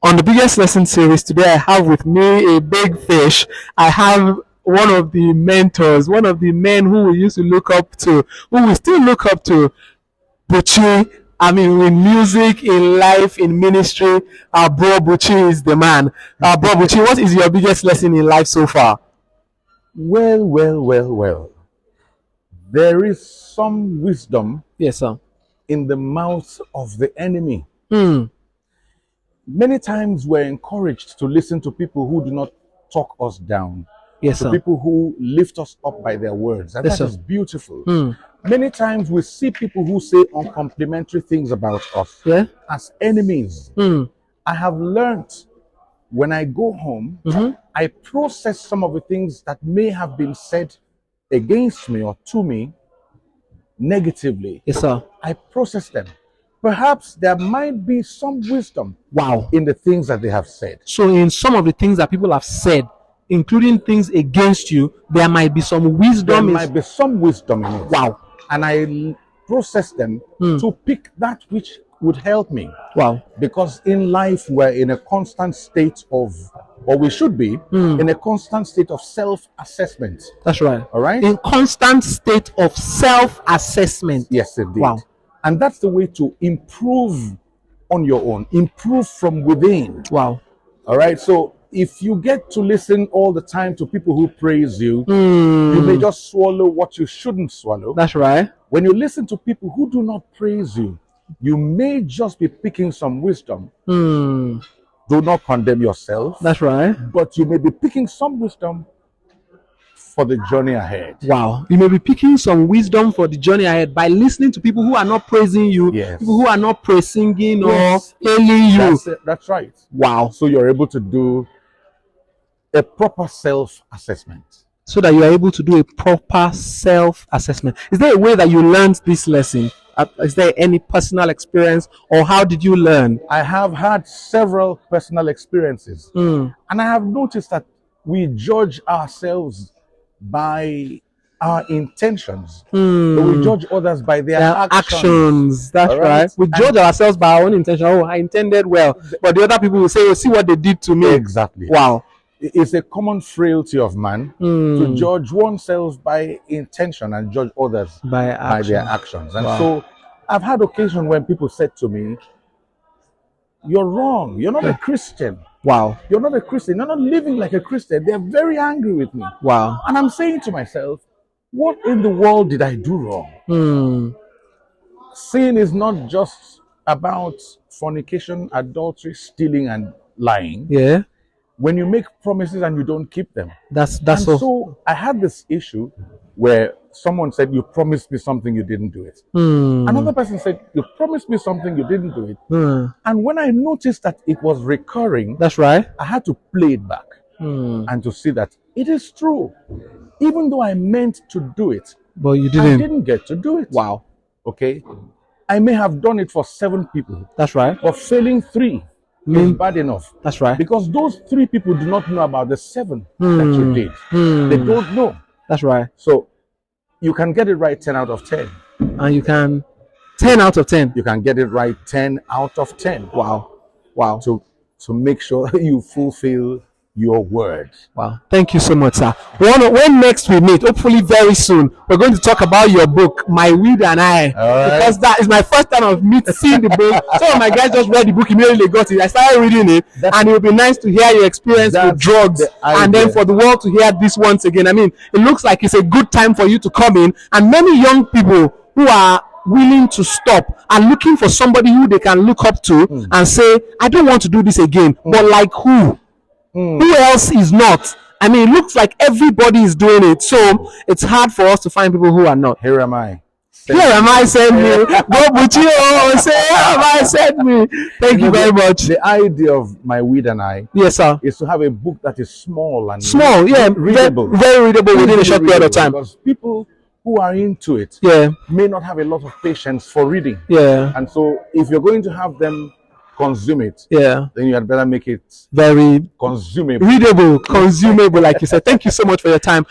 On the Biggest Lesson series today, I have with me a big fish. I have one of the mentors, one of the men who we used to look up to, who we still look up to, Buchi. I mean, in music, in life, in ministry, our bro Buchi is the man. Bro Buchi, what is your biggest lesson in life so far? Well. There is some wisdom Yes, sir. in the mouth of the enemy. Hmm. Many times we're encouraged to listen to people who do not talk us down, Yes, to sir. people who lift us up by their words, and Yes, that sir. is beautiful. Hmm. Many times we see people who say uncomplimentary things about us Yeah. as enemies. Hmm. I have learned when I go home, I process some of the things that may have been said against me or to me negatively. Yes, sir. I process them. Perhaps there might be some wisdom Wow. in the things that they have said. So, in some of the things that people have said, including things against you, there might be some There wisdom. might be some wisdom in it. Wow. And I process them to pick that which would help me. Wow. Because in life, we're in a constant state of, or we should be, in a constant state of self-assessment. That's right. All right? In constant state of self-assessment. Yes, indeed. Wow. And that's the way to improve on your own, improve from within. Wow. All right? So if you get to listen all the time to people who praise you, you may just swallow what you shouldn't swallow. That's right. When you listen to people who do not praise you, you may just be picking some wisdom. Do not condemn yourself. That's right. But you may be picking some wisdom for the journey ahead. Wow. You may be picking some wisdom for the journey ahead by listening to people who are not praising you, Yes. people who are not praising Yes. or hailing you. That's it. That's right. Wow. So you're able to do a proper self-assessment. So that you are able to do a proper self-assessment. Is there a way that you learned this lesson? Is there any personal experience, or how did you learn? I have had several personal experiences, and I have noticed that we judge ourselves by our intentions, but we judge others by their actions. That's All right. We judge ourselves by our own intention. Oh, I intended well, but the other people will say, "Oh, see what they did to me." Exactly. Wow. It's a common frailty of man to judge oneself by intention and judge others By their action. actions. And Wow. so I've had occasion when people said to me, "You're wrong. You're not a Christian. Wow. You're not a Christian. You're not living like a Christian." They're very angry with me. Wow. And I'm saying to myself, what in the world did I do wrong? Sin is not just about fornication, adultery, stealing, and lying. Yeah. When you make promises and you don't keep them. That's And all. so I had this issue where someone said, "You promised me something, you didn't do it." Another person said, "You promised me something, you didn't do it." And when I noticed that it was recurring, That's right. I had to play it back and to see that it is true. Even though I meant to do it, But you I didn't. didn't get to do it. Wow. Okay? I may have done it for 7 people, That's right. but failing 3 is bad enough. That's right. Because those 3 people do not know about the 7 that you did. They don't know. That's right. So you can get it right 10 out of 10. And you can 10 out of 10. You can get it right 10 out of 10. Wow. Wow. To make sure you fulfill your word. Wow. Thank you so much, sir. When next we meet, hopefully very soon, we're going to talk about your book, My Weed and I. right. Because that is my first time of seeing the book. Some of my guys just read the book, immediately got it. I started reading it, and it would be nice to hear your experience with drugs, the and then idea. for the world to hear this once again. I mean, it looks like it's a good time for you to come in, and many young people who are willing to stop and looking for somebody who they can look up to and say, "I don't want to do this again." But like who? Who else is not? I mean, it looks like everybody is doing it, so it's hard for us to find people who are not. Here am I. Here am I, send me. Go Buchi, say, here am I, send me. Thank you very much. The idea of My Weed and I Yes, sir. is to have a book that is small and Small, yeah, readable. very readable within a short period of time. Because people who are into it Yeah, may not have a lot of patience for reading. yeah, And so if you're going to have them consume it, yeah. then you had better make it Very consumable. readable, consumable, like you said. Thank you so much for your time.